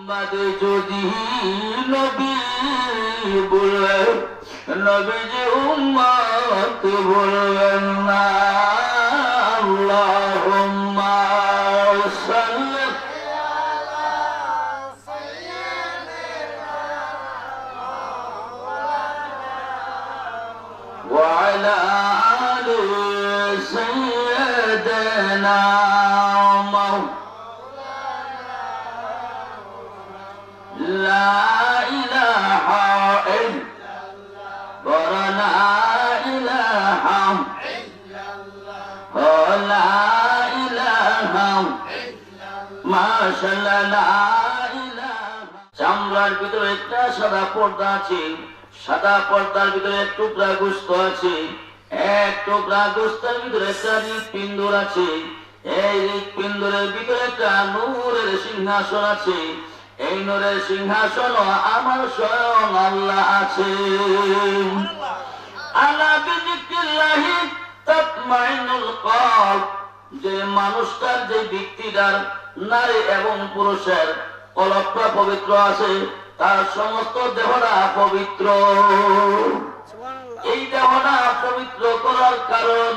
উম্মতে যদি নবী বলে নবীজি উম্মত বলবেন না। আল্লাহুম্মা সাল্লি আলা সাইয়্যিদিনা ওয়া আলা আলি সাইয়্যিদিনা لا إله إلا الله لا إله إلا الله لا إله إلا الله ما شاء الله لا إله চামড়ার ভিতরে একটা সাদা পর্দা আছে, সাদা পর্দার ভিতরে এক টুকরা গোশত আছে, এক টুকরা গোশতের ভিতরে একটা হৃৎপিণ্ড আছে, এই হৃৎপিণ্ডের ভিতরে একটা নূরের সিংহাসন আছে। এই নূরের সিংহাসন আমার স্বয়ং আল্লাহ আছে। আলা বিযিকরিল্লাহি তাতমাইনুল কলব, যে মানুষটার, যে ব্যক্তিটার, নারী এবং পুরুষের কলবটা পবিত্র আছে, তার সমস্ত দেহটা পবিত্র। এই দেহটা পবিত্র করার কারণ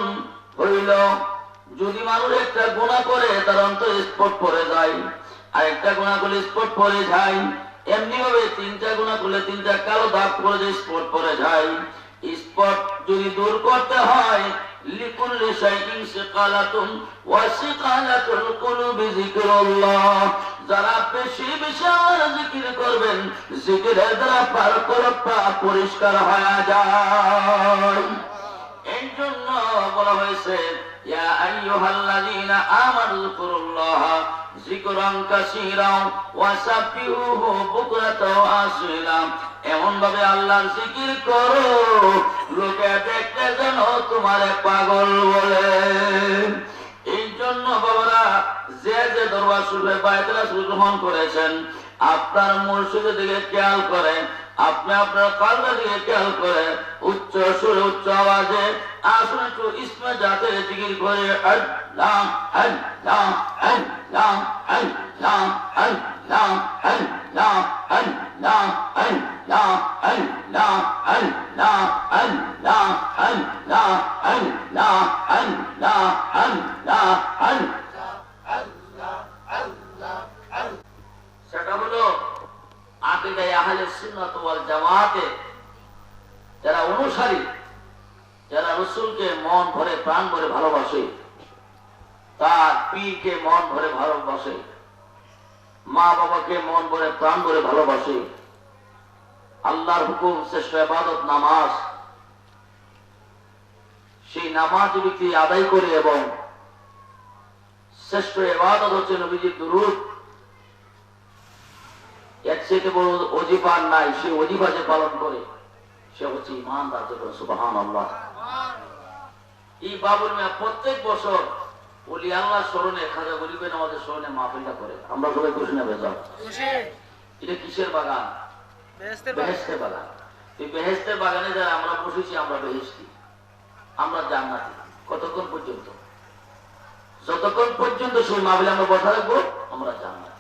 হইল, যদি মানুষ একটা গুনাহ করে তার অন্তর স্পট পড়ে যায়, আরেকটা গুনাহ করলে স্পট পড়ে যায়, এমনি ভাবে তিনটা গুনাহ করলে তিনটা কালো দাগ পড়ে যায়, স্পট পড়ে যায়। স্পট যদি দূর করতে হয়, লিকুল্লি শাইইন সিকালাতুন ওয়া সিকালাতুল কুলুবি যিকরুল্লাহ, যারা বেশি বেশি আল্লাহর জিকির করবেন, জিকিরের দ্বারা পার কলবটা পরিষ্কার হয়ে যায়। এই জন্য বলা হয়েছে ইয়া আইয়ুহাল্লাযীনা আমানু যিকুরুল্লাহ যিকরান কাসীরান ওয়া সাব্বিহুহু বুকরাতাও ওয়া আসীলা, এমন ভাবে আল্লাহর জিকির করো লোকে দেখতে যেন তোমারে পাগল বলে। এই জন্য বাবারা, যে যে দরবার শরীফে বায়তুল রাসূল গ্রহণ করেছেন, আপনার মুর্শিদের দিকে খেয়াল করে, আপনি আপনার কলবের দিকে খেয়াল করে উচ্চ সুরে উচ্চ আওয়াজে আসুন একটু ইসমে জাতের জিকির করে আল্লাহ আল্লাহ আল্লাহ আল্লাহ আল্লাহ আল্লাহ আল্লাহ আল্লাহ আল্লাহ আল্লাহ আল্লাহ আল্লাহ আল্লাহ আল্লাহ আল্লাহ আল্লাহ। সেটা হলো আকিদায়ে আহলে সুন্নাত ওয়াল জামাতে যারা অনুসারী, যারা রাসূলকে মন ভরে প্রাণ ভরে ভালোবাসে, তার পীরকে মন ভরে ভালোবাসে, মা বাবাকে মন ভরে প্রাণ ভরে ভালোবাসে, আল্লাহর হুকুম শ্রেষ্ঠ ইবাদত নামাজ, সেই নামাজ ব্যক্তি আদায় করে, এবং শ্রেষ্ঠ ইবাদত হচ্ছে নবীজির দুরূদ, এর চেয়ে বড় ওজিফা নাই, সে ওজিফা যে পালন করে সে হচ্ছে ঈমানদার। সুবহানাল্লাহ। এই বাবুল মিয়া প্রত্যেক বছর ওলি আল্লাহ স্মরণে, খাজা গরিবের আমাদের স্মরণে মাহফিলটা করে। আমরা সবাই খুশি না বেজার? এটা কিসের বাগান? বেহেশতের বাগান। এই বেহেশতের বাগানে যারা আমরা বসেছি, আমরা বেহেশতি, আমরা জান্নাতি। কতক্ষণ পর্যন্ত? যতক্ষণ পর্যন্ত সেই মাহফিলে আমরা বসা রাখবো, আমরা জান্নাতি।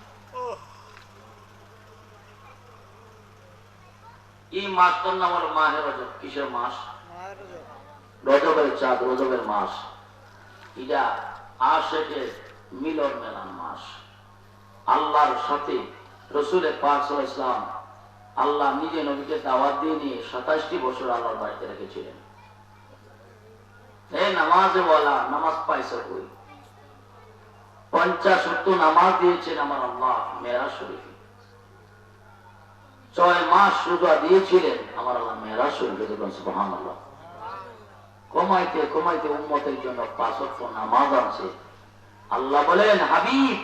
এই মাসটার নাম হলো মাহে রজব। কিসের মাস? রজবের চাঁদ, রজবের মাস। এটা আশিকের মিলন মেলান মাস। আল্লাহর সাথে রাসূলের পাক সাল্লাল্লাহু আলাইহি ওয়াসাল্লাম, আল্লাহ নিজে নবীকে দাওয়াত দিয়ে নিয়ে 27টি বছর আল্লাহর বাড়িতে রেখেছিলেন। এই নামাজে ওয়ালা নামাজ পাইছে কই? 50 ওয়াক্ত নামাজ দিয়েছেন আমার আল্লাহ মেরাজ শরীফে। 6 মাস রোজা দিয়েছিলেন আমার আল্লাহ মেরাজ শরীফে। সুবহানাল্লাহ। কমাইতে কমাইতে উম্মতের জন্য 5 ওয়াক্ত নামাজ আছে। আল্লাহ বলেন, হাবিব,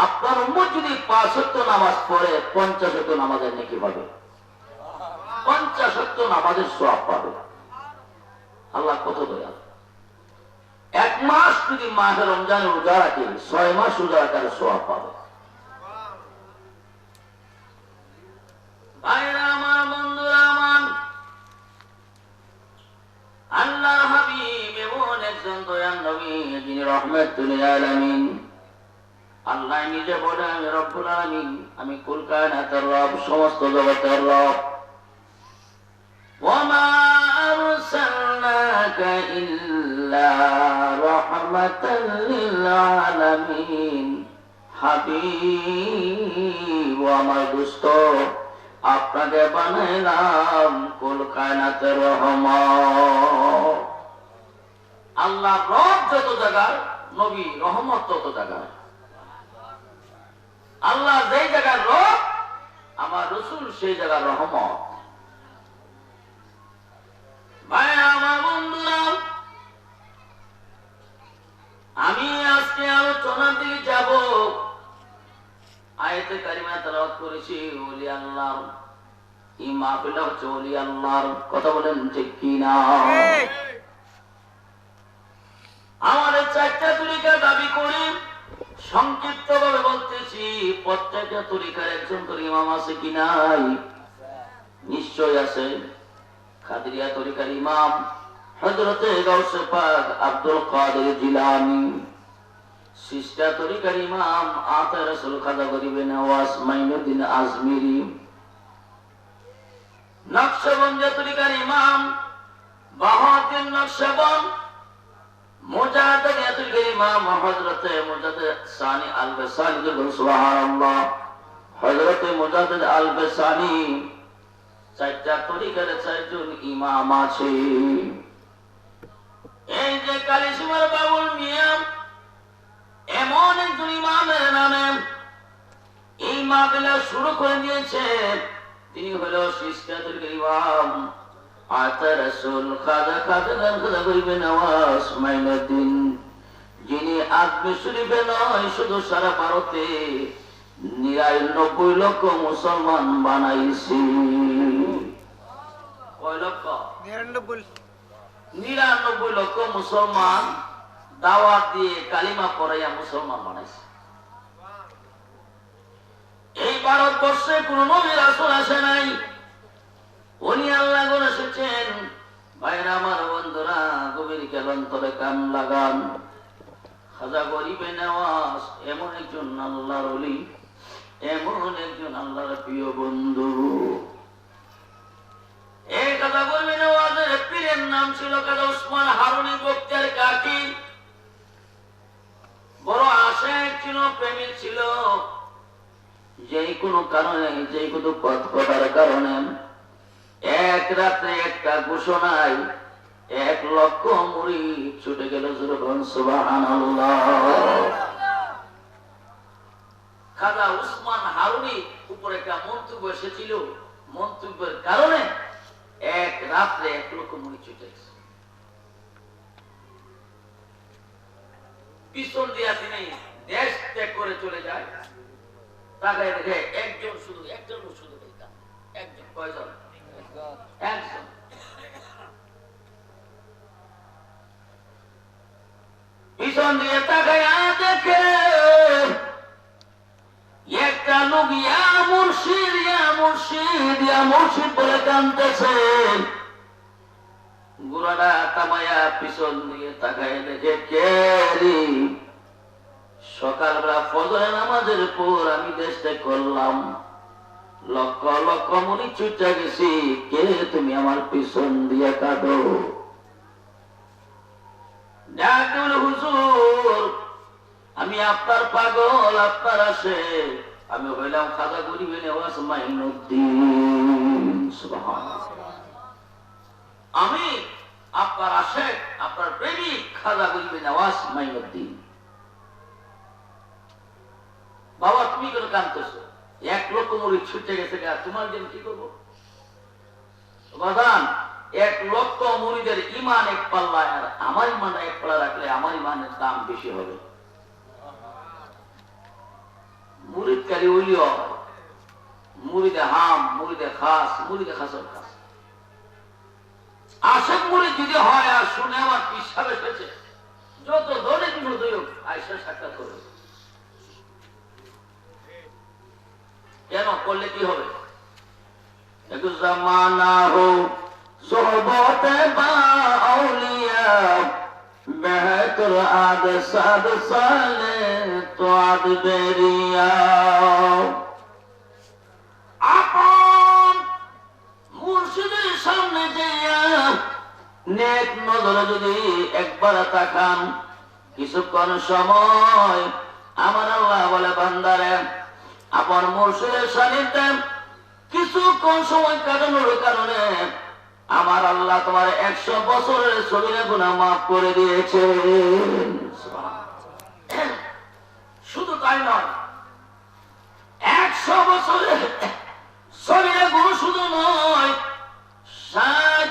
আপনার উম্মত যদি 5 ওয়াক্ত নামাজ পড়ে 50 ওয়াক্ত নামাজের নেকি পাবে, 50 ওয়াক্ত নামাজের সওয়াব পাবে। আল্লাহ কত দয়াল। 1 মাস যদি মাহে রমজানের রোজা রাখে, 6 মাস রোজা রাখার সওয়াব পাবে। ভাইরা আমার, বন্ধুরা আমার, আল্লাহর হাবিব এমন একজন দয়াল নবী, যিনি রহমাতুল লিল আলামিন। আল্লাহ নিজে বলেন, রব্বুল আলামিন আমি কুল কায়নাতের রব, সমস্ত জগতের রব। ওয়ামা আরসালনাকা ইল্লা রাহমাতাল লিল আলামিন। হাবিব আমার দোস্ত, আপনাকে বানাইলাম কুল কায়নাতের রহমত। আল্লাহ রব যত জায়গার, নবী রহমত তত জায়গার। আল্লাহ যেই জায়গার রব, আমার রসুল সেই জায়গার রহমত। ভাইরা আমার, বন্ধুরা, আমি আজকে আলোচনার দিকে যাব। আয়াতে কারিমা তেলাওয়াত করেছি ওলি আল্লাহ। এই মাহফিলটা হচ্ছে ওলি আল্লাহর। কথা বলেন ঠিক কিনা? আমাদের চারটা তরিকা দাবি করি, সংক্ষিপ্ত ভাবে বলতেছি। প্রত্যেকটা তরিকার একজন করে ইমাম আছে কি নাই? নিশ্চয় আছে। কাদেরিয়া তরিকার ইমাম হযরতে গাউসে পাক আব্দুল কাদের জিলানী। সিস্তা তরিকার ইমাম আতা রাসূল খাজা গরিবে নওয়াজ মাইনুদ্দিন আজমিরি। নকশবন্দ তরিকার ইমাম বাহাউদ্দিন নকশবন্দ। মুজাহিদিয়া তরিকার ইমাম হযরতে মুজাদ্দিদ সানি আল বেসানি। সুবহানাল্লাহ। হযরতে মুজাদ্দিদ আল বেসানি। চারটা তরিকার চারজন ইমাম আছে। এই যে কালিসিমার বাবুল মিয়া, এমন একজন ইমামের নামে এই মাহফিল শুরু করে দিয়েছে। তিনি হলো সিস্তা তরিকার ইমাম আতা রাসূল খাজা খাজা গরিবে নওয়াজ মাইনুদ্দিন, যিনি আজমি শরীফে নয়, শুধু সারা ভারতে ৯৯ লক্ষ মুসলমান বানাইছি। কয় লক্ষ? ৯৯ লক্ষ মুসলমান দাওয়াত দিয়ে কালিমা পড়াইয়া মুসলমান বানাইছে। এই ভারতবর্ষে কোন নবী রাসূল আসে নাই, উনি আল্লাহ গণ এসেছেন। ভাইরা আমার, বন্ধুরা, গভীর অন্তরে কান লাগান। খাজা গরিবে নওয়াজ এমন একজন আল্লাহর ওলি, এমন একজন আল্লাহর প্রিয় বন্ধু। এই খাজা গরিবে নওয়াজের পীরের নাম ছিল খাজা উসমান হারুনি বখতিয়ার কাকি। বড় আশেক ছিল, প্রেমিক ছিল। যে কোনো কারণে, যে কোনো পথ কথার কারণে এক রাত্রে একটা ঘোষণায় ১ লক্ষ মুরিদ ছুটে গেল। সুবহানাল্লাহ। খাজা উসমান হারুনি উপরে একটা মন্তব্য এসেছিল, মন্তব্যের কারণে এক রাত্রে ১ লক্ষ মুরিদ ছুটে গেছে। পিছন দিয়া তিনি দেশ ত্যাগ করে চলে যায়। তাকে দেখে একজন শুধু দেখতাম। একজন। কয়জন? একজন। পিছন দিয়ে তাকায়া দেখে একটা লোক ইয়া মুর্শিদ ইয়া মুর্শিদ ইয়া মুর্শিদ বলে কাঁদতেছে। গুরাটা কামায়া পিছন দিয়ে তাকায় দেখে কে রে? সকালবেলা ফজরের নামাজের পর আমি দেশটা করলাম, লক্ষ লক্ষ মুরিদ ছুটে গেছি, কে তুমি আমার পিছন দিয়ে কাঁদো? হুজুর, আমি আপনার পাগল, আপনার আসে। আমি হইলাম খাজা গরিবে নওয়াজ মাইনুদ্দিন। সুবহানাল্লাহ। আমি আপনার আশেক, আপনার প্রেমিক খাজা গরিবে নওয়াজ মাইনুদ্দিন। বাবা, তুমি কেন কাঁদতেছো? ১ লক্ষ মুরিদ ছুটে গেছে, তোমার জন্য কি করবো? বাদান, ১ লক্ষ মুরিদের ইমান এক পাল্লা, আর আমার ইমান এক পাল্লা রাখলে আমার ইমানের দাম বেশি হবে। মুরিদ কারি ওলিও, মুরিদে হাম, মুরিদে খাস, মুরিদে খাসর খাস। আশেক মুরিদ যদি হয় আর শুনে আমার পিসাব এসেছে, যত দলে মুরিদ হোক আয়েশা সাক্ষাৎ করবে। কেন করলে কি হবে? একটু জামানা হো সোহবতে বা আউলিয়া বেহতর আদ সাদ সালে তো আদ বেরিয়া। নেক নজরে যদি একবার তাকান, কিছুক্ষণ সময় আমার আল্লাহ বলে বান্দারে আপন মুর্শিদের সান্নিধ্যে কিছুক্ষণ সময় কাটানোর কারণে আমার আল্লাহ তোমার 100 বছরের সগীরা গুনাহ মাফ করে দিয়েছে। শুধু তাই নয়, 100 বছরের সগীরা গুনাহ শুধু নয়, 60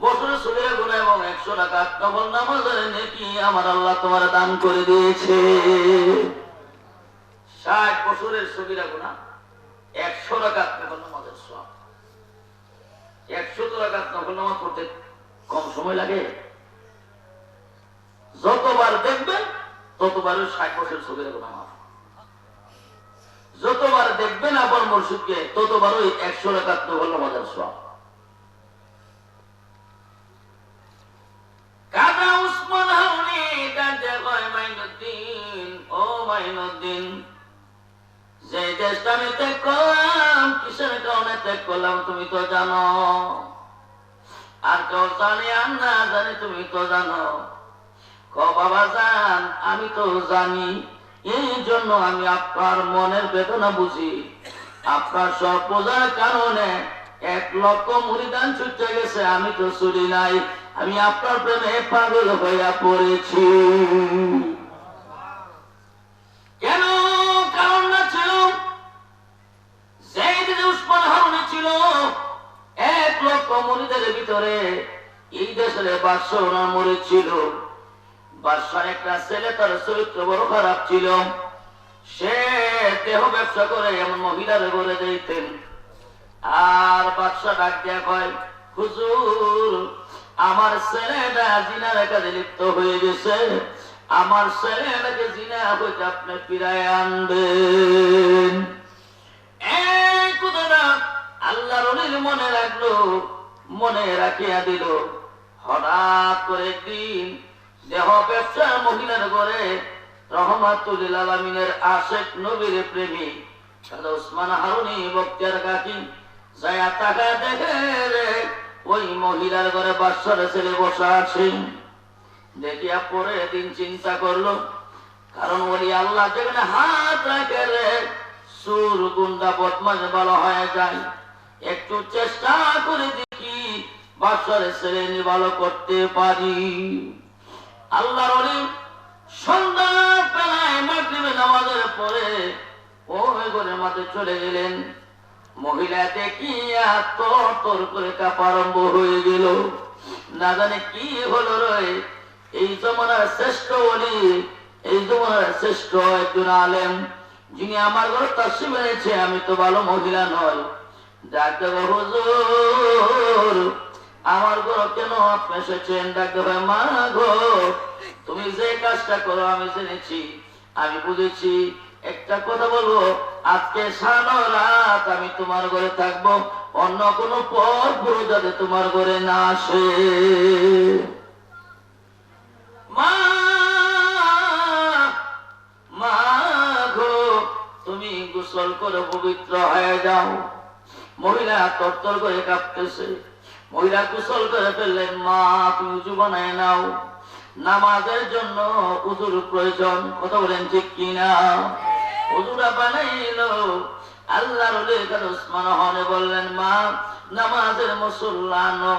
বছরের সগীরা গুনাহ এবং 100 রাকাত নফল নামাজের নেকি আমার আল্লাহ তোমার দান করে দিয়েছে। 60 বছরের সগীরা গুনাহ, 100 রাকাত নফল নামাজের সওয়াব। 100 রাকাত নফল নামাজ পড়তে কম সময় লাগে? যতবার দেখবেন ততবার 60 বছরের সগীরা গুনাহ মাফ। যতবার দেখবেন আপন মুর্শিদকে ততবার ওই 100 রাকাত নফল নামাজের সওয়াব। কাজা উসমান হারুনি ডাকে কয় মাইনুদ্দিন, ও মাইনুদ্দিন, যে দেশটা আমি ত্যাগ করলাম কিসের কারণে ত্যাগ করলাম তুমি তো জানো, আর কেউ জানি আর না জানি তুমি তো জানো। বাবা জান, আমি তো জানি, এই জন্য আমি আপনার মনের বেদনা বুঝি। আপনার সব বোঝার কারণে 1 লক্ষ মুরিদান ছুটে গেছে, আমি তো ছুটি নাই, আমি আপনার প্রেমে পাগল হইয়া পড়েছি। কেন? কারণটা ছিল যে উসমান হারুনি ছিল 1 লক্ষ মুরিদের ভিতরে এই দেশের বাদশাহ ওনার মুরিদ ছিল। বাদশার একটা ছেলে, তার চরিত্র বড় খারাপ ছিল, সে দেহ ব্যবসা করে এমন মহিলার ঘরে যাইতেন। আর বাদশাহ ডাক দিয়া কয়, হুজুর আমার ছেলেটা জিনার কাজে লিপ্ত হয়ে গেছে, আমার ছেলেটাকে জিনা হইতে আপনি ফিরায় আনবেন। এই কথাটা আল্লাহর ওলির মনে রাখলো, মনে রাখিয়া দিল। হঠাৎ করে একদিন দেহ ব্যবসার মহিলার ঘরে রহমাতুল লিল আলামিনের আশিক নবীর প্রেমিক সাদা উসমান হারুনি বক্তিয়ার কাকি যায়া তাকা দেখে রে ওই মহিলার ঘরে বাদশার ছেলে বসা আছে। দেখিয়া পরে দিন চিন্তা করলো, কারণ ওলি আল্লাহ যেখানে হাত রাখে রে সুর গুন্ডা বদমাশ ভালো হয়ে যায়। একটু চেষ্টা করে দেখি বাদশার ছেলে ভালো করতে পারি। আল্লাহর ওলি সন্ধ্যা বেলায় মাগরিবের নামাজের পরে ওই ঘরের মাঝে চলে গেলেন। মহিলা দেখিয়া তর তর করে কাঁপা আরম্ভ হয়ে গেল, না জানে কি হলো রে। এই জমানার শ্রেষ্ঠ ওলি, এই জমানার শ্রেষ্ঠ একজন আলেম, যিনি আমার ঘরে তাশরীফ এনেছে, আমি তো ভালো মহিলা নয়। ডাকতে হুজুর আমার ঘর কেন আপনি এসেছেন? ডাকতে ভাই মা গো, তুমি যে কাজটা করো আমি জেনেছি, আমি বুঝেছি। একটা কথা বলবো, আজকে সারা রাত আমি তোমার ঘরে থাকবো, অন্য কোনো পর পুরো যাতে তোমার ঘরে না আসে। মা মা গো, তুমি গোসল করে পবিত্র হয়ে যাও। মহিলা তরতর করে কাঁপতেছে। মহিলা গোসল করে ফেললেন। মা তুমি উজু বানায় নাও, নামাজের জন্য উজুর প্রয়োজন। কথা বলেন ঠিক কিনা? উজুরা বানাইলো। আল্লাহর ওলি উসমান হনে বললেন, মা নামাজের মুসল্লা আনো।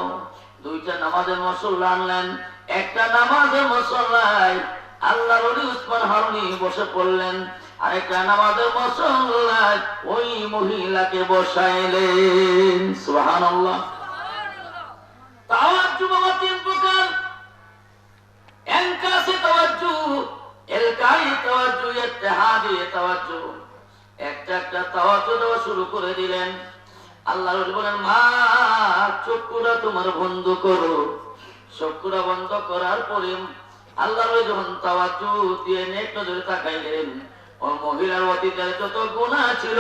2টা নামাজের মুসল্লা আনলেন। একটা নামাজের মুসল্লায় আল্লাহর ওলি উসমান হারুনি বসে পড়লেন, আরেকটা নামাজের মুসল্লায় ওই মহিলাকে বসাইলেন। সুবহানাল্লাহ। তাওয়াজ্জু বাবা 3 প্রকার। এনকাসি তাওয়াজ্জু, এলকাই তাওয়াজ্জু, ইত্তেহাদি তাওয়াজ্জু। একটা তাওয়াজ্জু দেওয়া শুরু করে দিলেন। আল্লাহর ওলি বলেন, মা চক্ষুটা তোমার বন্ধ করো। চক্ষুটা বন্ধ করার পরে আল্লাহর ওলি যখন তাওয়াজ্জু দিয়ে নেক নজরে তাকাইলেন, ওই মহিলার অতীতের যত গুনাহ ছিল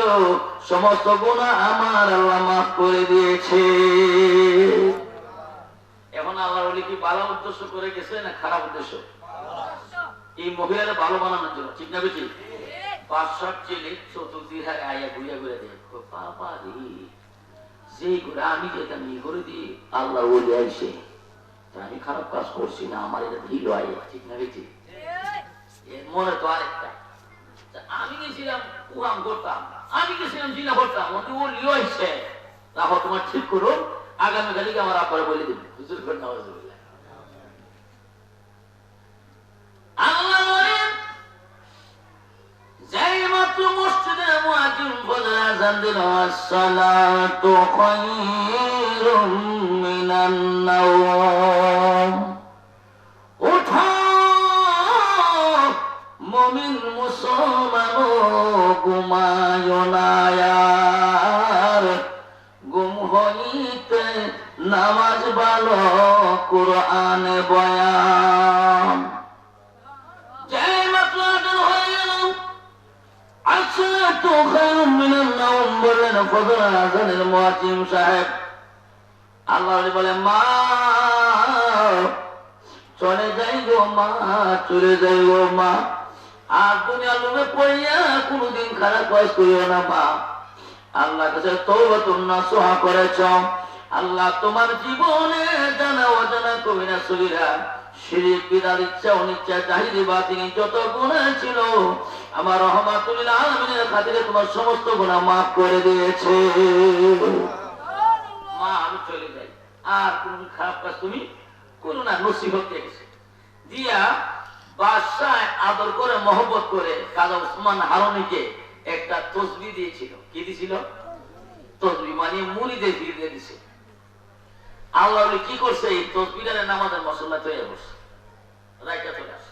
সমস্ত গুনাহ আমার আল্লাহ মাফ করে দিয়েছে। এখন আল্লাহর ওলি কি ভালো উদ্দেশ্য করে গেছে না খারাপ উদ্দেশ্য? এই মহিলার ভালো বানানোর জন্য, ঠিক না বেশি? 500 ছেলে চতুর্দিকে আয়া ঘুরিয়া ঘুরে দেখো, বাবা রে, যেই ঘুরে আমি যেতাম এই ঘুরে দিয়ে আল্লাহ ওলি আইসে। আমি খারাপ কাজ করছি না, আমার এটা ঢিল হয়, ঠিক না বেশি মনে তো আরেকটা। আমি গেছিলাম উহাম করতাম, আমি গেছিলাম জিনা করতাম, ও লিও হয়েছে, তাহলে তোমার ঠিক করো, আগামীকালকে আমার আপারে বলে দিবে। হুজুর করে নেওয়া যাবে। আল্লাহ বলেন, যেই মাত্র মসজিদে মুয়াজ্জিন ফজর আযান দিল, আসসালাতু খায়রুম মিনান নাওম, ওঠো মুমিন মুসলমান ঘুমায় না আর, ঘুম হইতে নামাজ ভালো কুরআন বয়ান। যেই মাত্র আযান হয়ে গেল, আসসালাতু খায়রুম মিনান নাওম বললেন ফজর আযানের মুয়াজ্জিন সাহেব। আল্লাহ বলে, মা চলে যাই গো মা, চলে যাই গো মা, আর দুনিয়ার লোভে পড়িয়া কোনদিন খারাপ কাজ করিও না মা। আল্লাহ কাছে তওবাতুন নাসুহা করেছ। আল্লাহ তোমার জীবনে জানা অজানা কবিরা সগীরা শিরক বিদআত ইচ্ছা অনিচ্ছা জাহিরি বাতিনি যত গুনাহ ছিল, আমার রহমাতুল লিল আলামিনের খাতিরে তোমার সমস্ত গুনাহ maaf করে দিয়েছে। মা আমি চলে যাই, আর কোন খারাপ কাজ তুমি করো না, নসিহত দিয়েছে দিয়া বাদশাহ আদর করে মহব্বত করে কাজী ওসমান হারুনিকে একটা তসবিহ দিয়েছিল। কি দিয়েছিল? তসবিহ মানে মুরিদে দিয়ে দিয়েছে। আল্লাহ কি করছে, এই তসবিহটা নামাজের মসল্লা তৈরি করছে, রাইটা চলে আসে।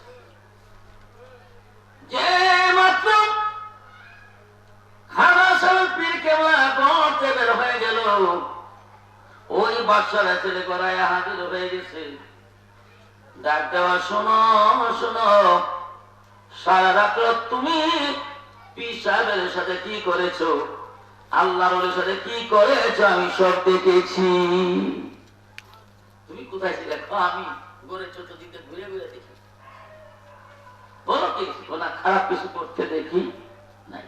যে মাত্র খানা সাহেব পীর কেবলা পড়তে বের হয়ে গেল, ওই বাদশার ছেলে করায় হাজির হয়ে গেছে। ডাক দেওয়া, শোনো শোনো, সারা রাত্র তুমি পীর সাহেবের সাথে কি করেছো, আল্লাহর সাথে কি করেছো, আমি সব দেখেছি। তুমি কোথায় ছিলে? আমি ঘরে চতুর্দিকে ঘুরে ঘুরে দেখি। বলো কি না খারাপ কিছু করতে দেখি নাই?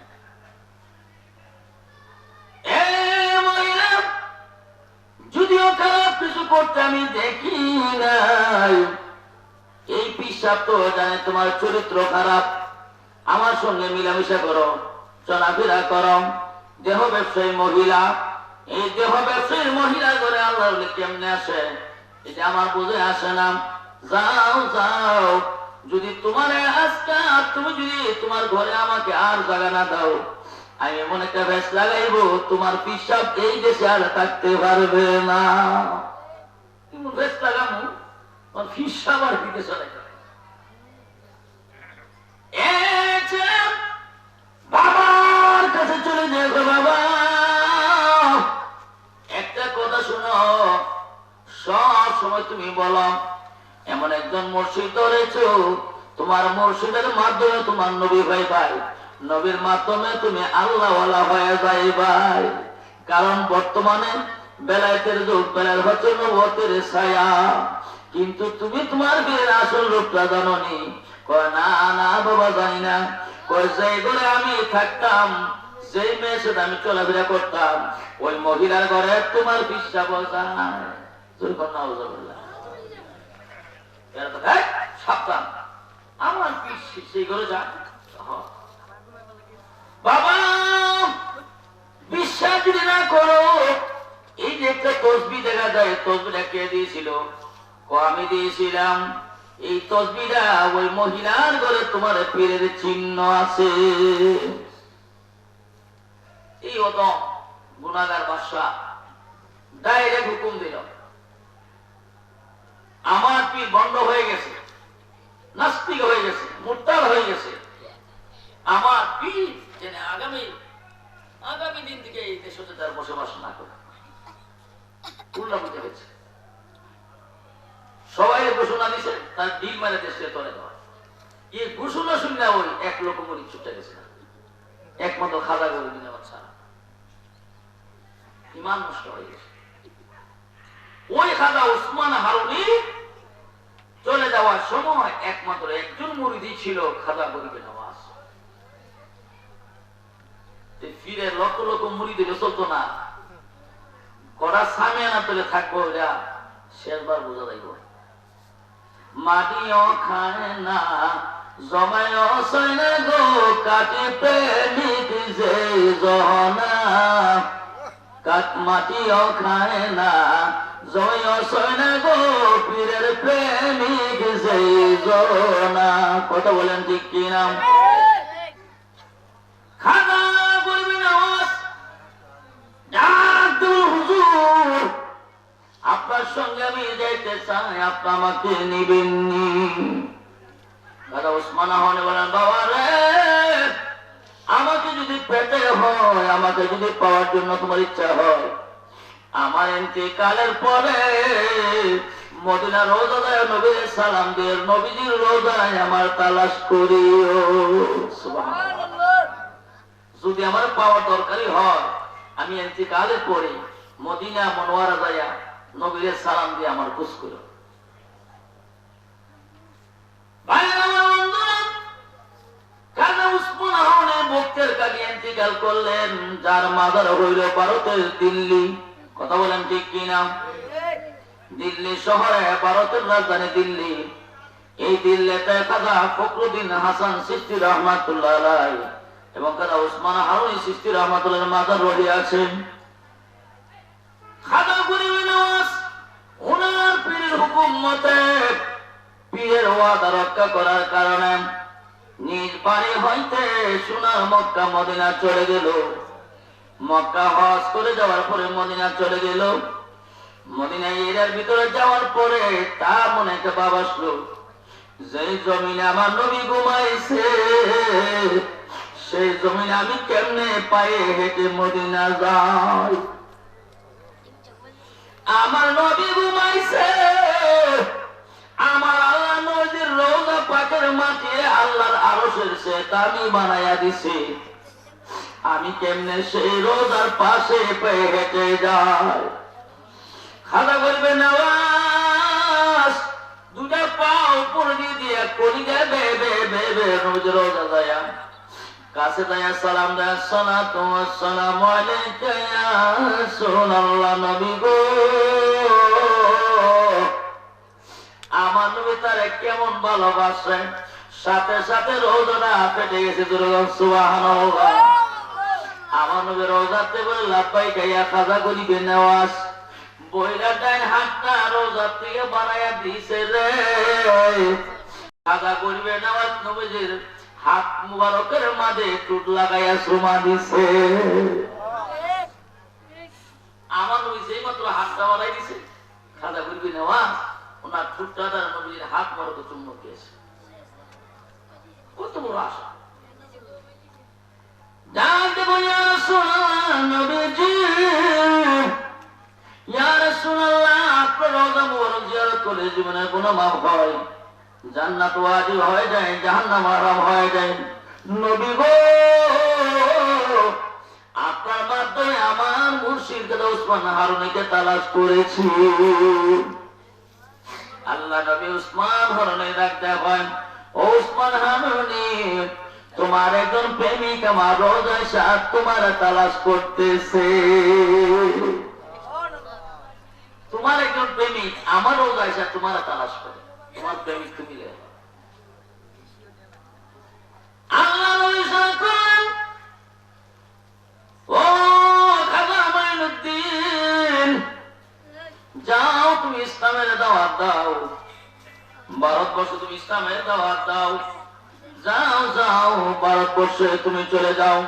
যদিও খারাপ কিছু করতে আমি দেখি নাই, এই পিসাব তো জানে তোমার চরিত্র খারাপ, আমার সঙ্গে মিলামিশা করো, চলাফেরা করো। দেহ ব্যবসায়ী মহিলা, এই দেহ ব্যবসায়ীর মহিলা করে আল্লাহ কেমনে আসে এটা আমার বুঝে আসে না। যাও যাও, যদি তোমার আজকে তুমি যদি তোমার ঘরে আমাকে আর জায়গা না দাও, আমি এমন একটা ভেস লাগাইবো তোমার পিসাব এই দেশে আর থাকতে পারবে না। ভেস লাগামো পিসাব আর বিদেশে চলে বাবার কাছে চলে যাবে। বাবা একটা কথা শোনো, সব সময় তুমি বলো এমন একজন মুর্শিদ ধরেছ, তোমার মুর্শিদের মাধ্যমে তোমার নবী ভাই ভাই, নবীর মাধ্যমে তুমি আল্লাহওয়ালা হয়ে যাইবাই। কারণ বর্তমানে বেলায়েতের যুগ, বেলায়েত হচ্ছে নবুয়তের ছায়া, কিন্তু তুমি তোমার বীরের আসল রূপটা জানোনি। কয় না না বাবা জানি না, কয় যেই ঘরে আমি থাকতাম, যেই মেয়ের সাথে আমি চলাফেরা করতাম, ওই মহিলার ঘরে তোমার বিশ্বাস সাবধান, আমার সেই ঘরে যা। বাবা বিশ্বাস যদি না করো, এই যে একটা তসবিহ দেখা যায়, তসবিহটা কে দিয়েছিল? আমি দিয়েছিলাম। এই তসবিহটা ওই মহিলার ঘরে তোমার পীরের চিহ্ন আছে। এই অত গুনাহগার বাদশা ডাইরেক্ট হুকুম দিল, আমার পীর বন্ধ হয়ে গেছে, নাস্তিক হয়ে গেছে, মুরতাদ হয়ে গেছে। আমার পীর যেন আগামী দিন থেকে এই দেশে তার বসবাস না করে। উল্টা বুঝতে হয়েছে, সবাই ঘোষণা দিছে তার ডিল মারে দেশে তলে দেওয়া। এই ঘোষণা শুনে ওই এক লোক মরি ছুটে গেছে না, একমাত্র খাজা করে দিনে বাচ্চা ইমান নষ্ট হয়ে গেছে। ওই খাজা ওসমান হারুনি চলে যাওয়ার সময় একমাত্র একজন মুরিদি ছিল, খাজা গরিবে নওয়াজ। ফিরে লক্ষ লক্ষ মুরিদ চলতো না, কড়া সামিয়ানা তুলে থাকবো, এটা শেষবার বোঝা যাইব। মাটিও খায় না, জমায়ও সয় না গো কাটি প্রেমিক যে জহনা। মাটিও খায় না, জমায়ও সয় না গো পীরের প্রেমিক যে জহনা। কথা বলেন ঠিক কিনা? খাজা বলবি নামাজ হুজুর, আপনার সঙ্গে আমি যাইতে চাই, আপনি আমাকে নিবেননি? দাদা ওসমান আহমদ বলেন, বাবা রে, আমাকে যদি পেতে হয়, আমাকে যদি পাওয়ার জন্য তোমার ইচ্ছা হয়, আমার ইন্তেকালের পরে মদিনা রোজায় নবীর সালাম দিয়ে নবীজির রোজায় আমার তালাশ করিও। সুবহানাল্লাহ। যদি আমার পাওয়ার দরকারি হয়, আমি ইন্তেকালের পরে মদিনা মনোয়ারা যায়া নবীর সালাম দিয়ে আমার খোঁজ করো। করলেন, যার মাজার হইল ভারতের দিল্লি। কথা বলেন ঠিক কিনা? দিল্লি শহরে, ভারতের রাজধানী দিল্লি। এই দিল্লিতে খাজা ফখরুদ্দিন হাসান চিশতি রহমাতুল্লাহ আলাইহি এবং খাজা ওসমান হারুনি চিশতি রহমাতুল্লাহ মাজার রয়ে আছেন। খাজা গরিব নওয়াজ ওনার পীরের হুকুম মতে, পীরের ওয়াদা রক্ষা করার কারণে নিজ বাড়ি হইতে সোনার মক্কা মদিনা চলে গেল। মক্কা হজ করে যাওয়ার পরে মদিনা চলে গেল। মদিনা এরিয়ার ভিতরে যাওয়ার পরে তার মনে একটা ভাব আসলো, যে জমিনে আমার নবী ঘুমাইছে, সেই জমিনে আমি কেমনে পায়ে হেঁটে মদিনা যাই? আমার নবী ঘুমাইছে, আমার আল্লাহ নবীর রওজা পাকের মাটি আল্লাহর আরশের চেয়ে দামি বানায়া দিছে, আমি কেমনে সেই রোজার পাশে পায়ে হেঁটে যাই? খাজা বলবে নওয়াজ দুটা পা উপর দিয়ে কলিজা বেবে বেবে রোজ রোজা যায়া কাছে যায়া সালাম দেয়, আসসালাতু ওয়াসসালামু আলাইকা ইয়া রাসূলুল্লাহ। নবী গো, আমার নবী তারে কেমন ভালোবাসে, সাথে সাথে রোজাটা ফেটে গেছে। সুবহানাল্লাহ। আমার নবী রোজাতে বলে, লাব্বাইকা ইয়া খাজা গরিবে নওয়াজ। বইরা ডাইন হাতটা রোজা থেকে বানায়া দিছে রে। খাজা গরিবে নওয়াজ নবীজির হাত মুবারকের মাঝে টুট লাগাইয়া সুমা দিছে। আমার নবী যেই মাত্র হাতটা বাড়াই দিছে, খাজা গরিবে নওয়াজ ওনার ঠোঁটটা নবীজির হাত মুবারকে চুম্বন দিয়েছে। কত বড় আশা! জানতে বলিয়া রাসূলুল্লাহ, নবীজি ইয়া রাসূলুল্লাহ, আপনার রওজা মুবারক জিয়ারত করলে জীবনে গুনাহ মাফ হয়, জান্নাত ওয়াজিব হয়ে যায়, জাহান্নাম হারাম হয়ে যায়। নবী গো, আপনার মাধ্যমে আমার মুর্শিদ খাজা ওসমান হারুনিকে তালাশ করেছি। আল্লাহ নবী ওসমান হারুনি ডাকতে হয়, ও ওসমান হারুনি, তোমার একজন প্রেমিক আমার রোজায় সাথ তোমার তালাশ করতেছে। তোমার একজন প্রেমিক আমার রোজায় সাথ তোমার তালাশ করে, তোমার প্রেমিক তুমি। আল্লাহ নবী সাল্লাল্লাহু, ও খাজা মাইনুদ্দিন, যাও তুমি ইসলামের দাওয়াত দাও, ভারতবর্ষে তুমি ইসলামের দাওয়াত দাও, যাও যাও ভারতবর্ষে তুমি চলে যাও,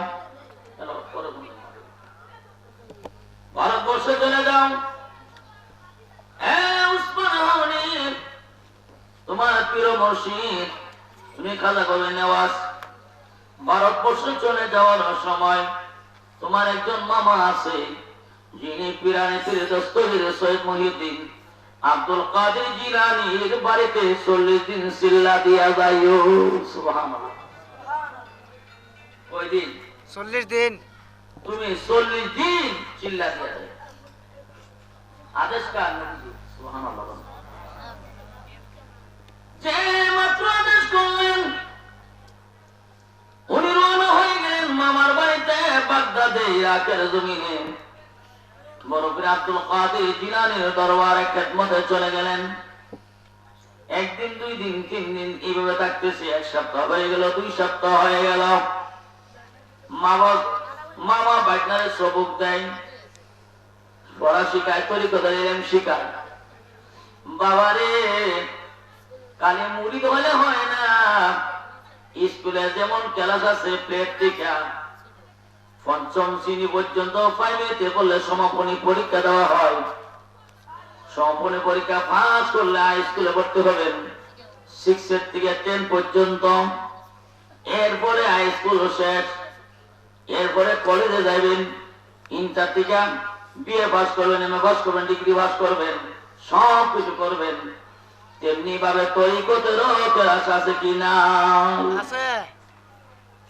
ভারতবর্ষে চলে যাও। তোমার প্রিয় মুর্শিদ তুমি খাজা গরিবে নওয়াজ ভারতবর্ষে চলে যাওয়ার সময় তোমার একজন মামা আছে, যিনি পিরানি পীর দস্তগীর সৈয়দ মুহিউদ্দিন আব্দুল কাদের জিলানীর বাড়িতে 40 দিন সিল্লা দিয়া যাইও। সুবহানাল্লাহ। ওই দিন 40 দিন তুমি 40 দিন চিল্লা দিয়া যাও। আদেশ কার? নবীজি। সুবহানাল্লাহ। যে মাত্র আদেশ করলেন, উনি রওনা হয়ে গেলেন মামার বাড়িতে বাগদাদে, ইরাকের জমিনে। বড় পীর আব্দুল কাদের জিলানীর দরবারে খেদমতে চলে গেলেন। একদিন, 2 দিন, 3 দিন এইভাবে থাকতেছে। 1 সপ্তাহ হয়ে গেল, 2 সপ্তাহ হয়ে গেল। মামা বাইকনারে সবক দেয়, পড়া শিখায়, তরিকতার ইলম শিখায়। বাবারে কালে মুড়ি হলে হয় না, স্কুলে যেমন ক্লাস আছে প্লেট টিকা, 5ম শ্রেণী পর্যন্ত 5 বললে সমাপনী পরীক্ষা দেওয়া হয়। সমাপনী পরীক্ষা পাস করলে হাই স্কুলে ভর্তি হবেন 6 থেকে 10 পর্যন্ত। এরপরে হাই স্কুল শেষ, এরপরে কলেজে যাবেন, ইন্টার থেকে বিএ পাস করবেন, এমএ পাস করবেন, ডিগ্রি পাস করবেন, সব কিছু করবেন। তেমনি ভাবে তরিকতেরও ক্লাস আছে কিনা? আছে।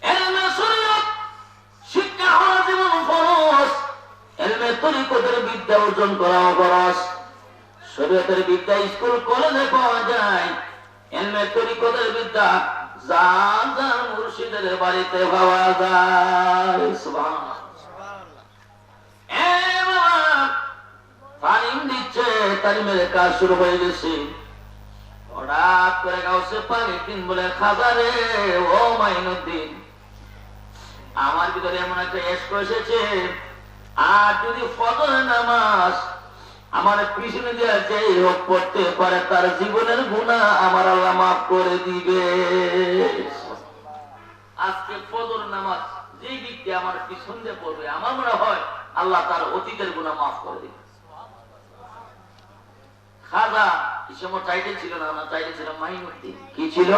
এলমে শরীয়ত শিক্ষা হওয়া জীবন ফরজ, এলমে তরিকতের বিদ্যা অর্জন করা ফরজ। শরীয়তের বিদ্যা স্কুল কলেজে পাওয়া যায়, এলমে তরিকতের বিদ্যা যার যার মুর্শিদের বাড়িতে পাওয়া যায়। সুবহানাল্লাহ। তালিম দিচ্ছে, তালিমের কাজ শুরু হয়ে গেছে। হঠাৎ করে গাউসে পানির দিন বলে, খাজারে ও মাইনুদ্দিন, আমার ভিতরে এমন একটা এসক এসেছে, আর যদি ফজরের নামাজ আমার পিছনে দিয়ে যেই হোক পড়তে পারে, তার জীবনের গুনাহ আমার আল্লাহ মাফ করে দিবে। আজকে ফজর নামাজ যে ব্যক্তি আমার পিছন দিয়ে পড়বে, আমার মনে হয় আল্লাহ তার অতীতের গুনাহ মাফ করে দিবে। খাজা এই সময় টাইটেল ছিল না, না টাইটেল ছিল মাইনুদ্দিন। কি ছিল?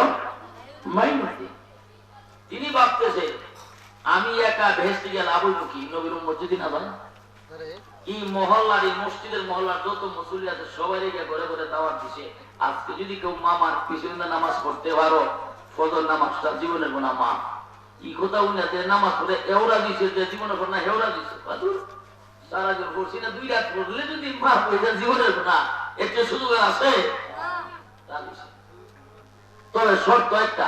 মাইনুদ্দিন। তিনি ভাবতেছে আমি একা ভেস্তে গেলে আবুল মুখী নবীর উম্মত যদি না জানে, এই মহল্লার, এই মসজিদের মহল্লার যত মুসল্লি আছে সবাই রেখে ঘরে ঘরে দাওয়াত দিছে, আজকে যদি কেউ মামার পিছনে নামাজ পড়তে পারো, ফজর নামাজটা জীবনের গুনাহ মাফ। এই কথা উনাতে নামাজ পড়ে এওরা দিছে, যে জীবনের গুনাহ হেওরা দিছে। সারা জীবন পড়ছি না, 2 রাত পড়লে যদি মাফ হয়ে যায় জীবনের গুনাহ, একটা সুযোগ আছে। তবে শর্ত একটা,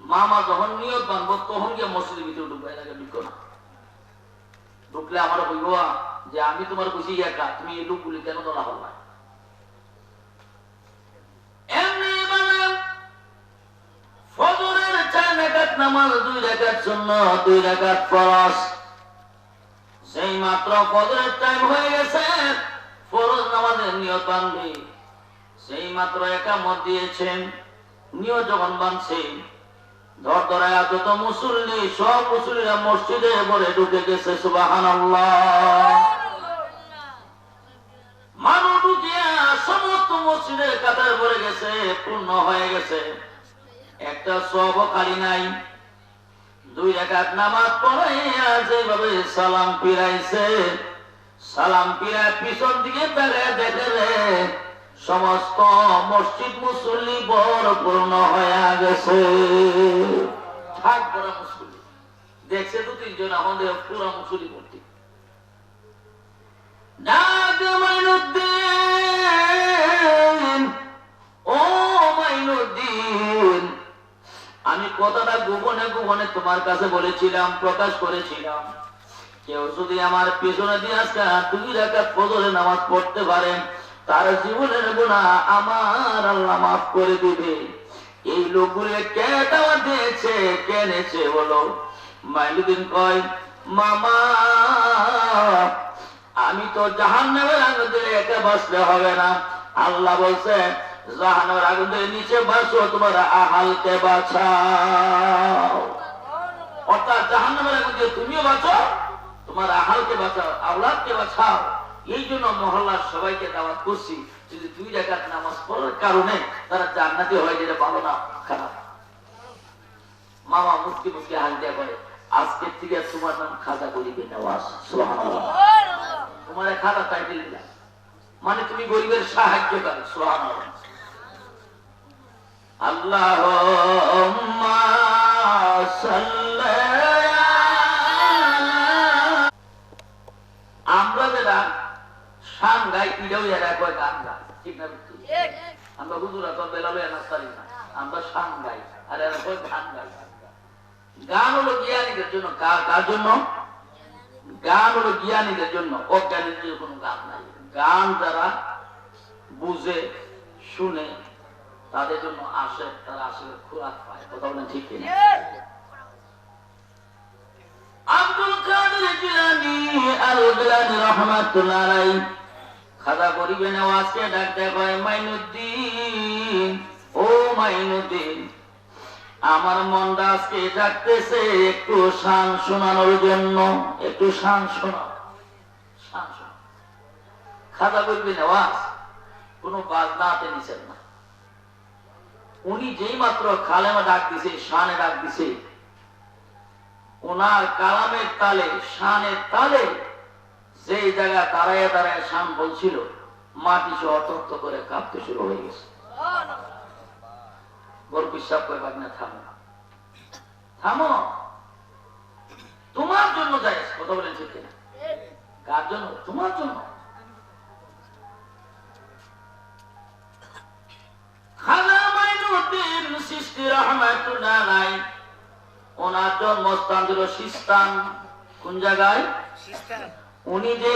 মামা যখন নিয়ত বানবো তখন গিয়ে মসজিদের ভিতরে ঢুকবে, এর আগে ঢুকো না। ঢুকলে আমার বলবো যে আমি তোমার খুশি একা, তুমি এই লোকগুলি কেন তোলা হল না? এমনি মানে ফজরের 4 রাকাত নামাজ, 2 রাকাত সুন্নাত, 2 রাকাত ফরজ। সেই মাত্র ফজরের টাইম হয়ে গেছে, ফরজ নামাজের নিয়ত বানবে। সেই মাত্র একামত দিয়েছেন, নিয়ত যখন বানছে, ধর ধরায় যত মুসল্লি, সব মুসল্লিরা মসজিদে ভরে ঢুকে গেছে। সুবহানাল্লাহ। মানুষ ঢুকিয়া সমস্ত মসজিদের কাতার ভরে গেছে, পূর্ণ হয়ে গেছে, একটা সওয়াব খালি নাই। 2 রাকাত নামাজ পড়াইয়া যেভাবে সালাম ফিরাইছে, সালাম ফিরায় পিছন দিকে তাকায় দেখে রে সমস্ত মসজিদ মুসল্লি পূর্ণ হয়ে গেছে। থাক বড় মুসল্লি দেখছে 2-3 জন, আমাদের পুরো মুসল্লি ভর্তি। মাইনুদ্দিন, ও মাইনুদ্দিন, আমি কথাটা গোপনে গোপনে তোমার কাছে বলেছিলাম, প্রকাশ করেছিলাম, কেউ যদি আমার পিছনে দিয়ে আজকে 2 রাকাত ফজরের নামাজ পড়তে পারেন, তার জীবনের গুনাহ আমার আল্লাহ মাফ করে দিবে। এই লোকগুলো কে দাওয়াত দিয়েছে, কে এনেছে বলো? মাইনুদ্দিন কয়, মামা আমি তো জাহান্নামের আগুন দিয়ে একা বাঁচলে হবে না। আল্লাহ বলছে জাহান্নামের আগুন দিয়ে নিচে বাঁচো, তোমার আহালকে বাঁচাও। অর্থাৎ জাহান্নামের আগুন দিয়ে তুমিও বাঁচো, তোমার আহালকে বাঁচাও, আওলাদকে বাঁচাও। এই জন্য মহল্লার সবাইকে দাওয়াত করছি, যদি 2 রাকাত নামাজ পড়ার কারণে তারা জান্নাতি হয়, যেটা ভালো না খারাপ। মামা মুস্কি মুস্কি হাল দিয়া করে, আজকের থেকে তোমার নাম খাজা গরিবের নওয়াজ। সুবহানাল্লাহ। তোমার খাজা টাইটেল দিলাম, মানে তুমি গরিবের সাহায্যকারী। সুবহানাল্লাহ। আল্লাহুম্মা সাল্লি। আমরা যেটা শান গাই, এটাও এরা কয় গান গায়, ঠিক না? আমরা হুজুরা তো বেলালো নাস্তারি না, আমরা শান গাই, আর এরা কয় গান গাই। গান হলো জ্ঞানীদের জন্য। কার জন্য? গান হলো জ্ঞানীদের জন্য, অজ্ঞানীদের কোনো গান নাই। গান যারা বুঝে শুনে তাদের জন্য আসে, তারা আসলে খোরাক পায়। কথা বলেন ঠিক কিনা? আব্দুল কাদের জিলানী আল জিলানী রাহমাতুল্লাহ আলাইহি খাজা গরিবে নওয়াজকে ডাকতে কয়, মাইনুদ্দিন, ও মাইনুদ্দিন, আমার মনটা আজকে ডাকতেছে একটু শান শোনানোর জন্য, একটু শান শোনাও, শান শোনাও। খাজা গরিবে নওয়াজ কোনো বাজনা হাতে নিছেন না। উনি যেই মাত্র কালেমা ডাক দিছে, শানে ডাক দিছে, ওনার কালামের তালে, শানের তালে যেই জায়গা দাঁড়ায় দাঁড়ায় শান বলছিল, মাটি সে অতর্ত করে কাঁপতে শুরু হয়ে গেছে। বড় বিশ্বাস করে বাগনা, থামো থামো, তোমার জন্য যাই। কথা বলেন ঠিক কিনা? কার জন্য? তোমার জন্য। খাজা মাইনুদ্দিন চিশতি রাহমাতুল্লাহ আলাইহি, ওনার জন্মস্থান ছিল সিস্তান। কোন জায়গায়? উনি যে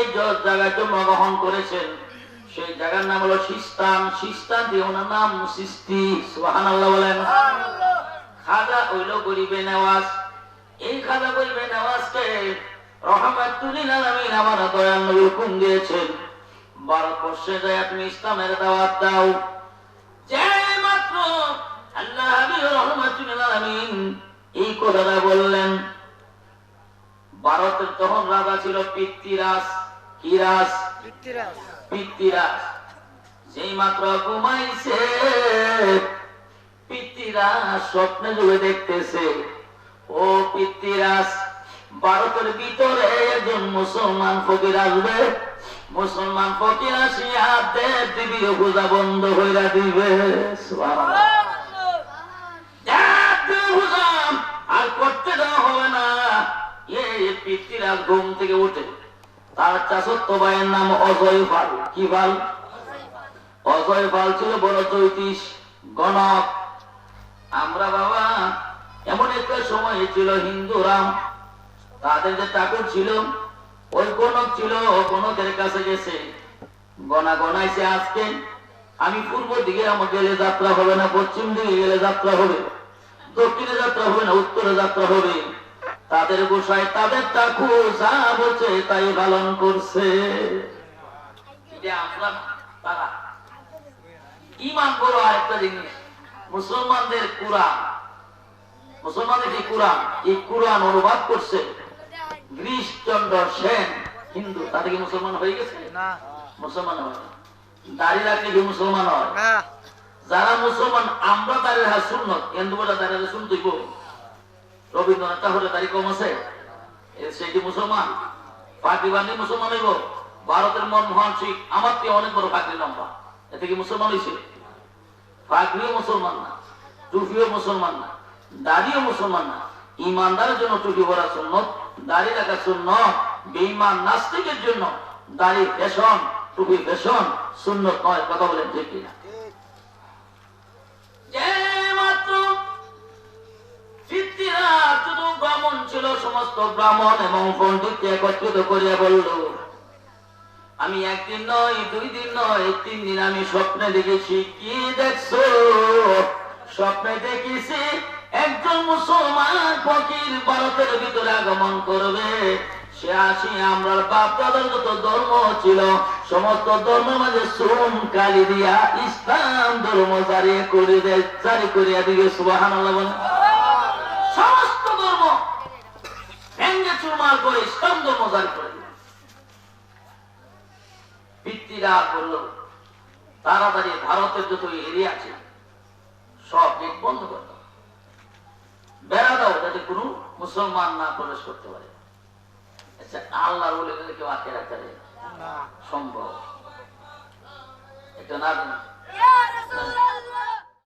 জায়গায় জন্মগ্রহণ করেছেন সেই জায়গার নাম হলো সিস্তান। সিস্তান দিয়ে ওনার নাম চিশতি। সুবহানাল্লাহ বলেন। খাজা হইল গরিবে নওয়াজ। এই খাজা গরিবে নওয়াজকে রহমাতুল লিল আলামিন আমার দয়াল নবী হুকুম দিয়েছেন, ভারতবর্ষে যায় তুমি ইসলামের দাওয়াত দাও। যে মাত্র আল্লাহ হাবিব রহমাতুল লিল আলামিন এই কথাটা বললেন, ভারতের তখন রাজা ছিল পৃথ্বীরাজ। কি রাজ? পৃথ্বীরাজ। যেই মাত্র ঘুমাইছে, পৃথ্বীরাজ স্বপ্নে যুগে দেখতেছে, ও পৃথ্বীরাজ, ভারতের ভিতরে একজন মুসলমান ফকির আসবে, মুসলমান ফকির আসিয়া দেব দেবীর পূজা বন্ধ হইয়া দিবে। আর করতে দেওয়া হবে না। পৃথ্বীরাজ ঘুম থেকে উঠে, তার চাচত্ব ভাইয়ের নাম অজয় পাল। কি পাল? অজয় পাল ছিল বড় জ্যোতিষ গণক। আমরা বাবা এমন একটা সময় ছিল, হিন্দুরাম তাদের যে ঠাকুর ছিল, ওই গণক ছিল, গণকের কাছে গেছে, গণা গণাইছে, আজকে আমি পূর্ব দিকে আমার গেলে যাত্রা হবে না, পশ্চিম দিকে গেলে যাত্রা হবে, দক্ষিণে যাত্রা হবে না, উত্তরে যাত্রা হবে। তাদের গোসাই তাদের ঠাকুর যা বলছে তাই পালন করছে। আমরা তারা ইমান বড় আরেকটা জিনিস, মুসলমানদের কুরআন, মুসলমানদের কি কুরআন, এই কুরআন অনুবাদ করছে গিরিশচন্দ্র সেন, হিন্দু। তাতে কি মুসলমান হয়ে গেছে? না, মুসলমান হয় না। দাড়ি রাখলে কি মুসলমান হয়? যারা মুসলমান, আমরা দাড়ি রাখা সুন্নত, হিন্দু বলে দাড়ি রাখা সুন্নত। রবীন্দ্রনাথ ঠাকুরের দাড়ি কম আছে, সে কি মুসলমান? পাগড়ি বান্ধি মুসলমান হইব? ভারতের মনমোহন সিং আমার থেকে অনেক বড় পাগড়ি লম্বা, এতে কি মুসলমান হয়েছে? পাগড়িও মুসলমান না, টুপিও মুসলমান না, দাড়িও মুসলমান না। ইমানদারের জন্য টুপি পরা সুন্নত, দাড়ি রাখা সুন্নত। বেঈমান নাস্তিকের জন্য দাড়ি ফ্যাশন, টুপি ফ্যাশন, সুন্নত নয়। কথা বলেন ঠিক কিনা? ব্রাহ্মণ ছিল, সমস্ত ব্রাহ্মণ এবং পণ্ডিতকে একত্রিত করিয়া বলল, আমি একদিন নয়, 2 দিন নয়, 3 দিন আমি স্বপ্নে দেখেছি। কি দেখছো? স্বপ্নে দেখেছি একজন মুসলমান ফকির ভারতের ভিতরে আগমন করবে। সে আসি আমরা বাপ দাদার যত ধর্ম ছিল সমস্ত ধর্মের মাঝে শ্রম কালি দিয়া ইসলাম ধর্ম জারি করিয়া দিবে। সুবহানাল্লাহ বলেন। সমস্ত ধর্ম ভেঙ্গে চুরমার করে ইসলাম ধর্ম জারি করে দিবে। পিতৃরাজ বলল, তাড়াতাড়ি ভারতের যত এরিয়া আছে সব গেট বন্ধ করে দাও, বেড়া দাও, যাতে কোনো মুসলমান না প্রবেশ করতে পারে। আচ্ছা, আল্লাহর বলে কেউ আটকে রাখতে পারে? সম্ভব? এটা না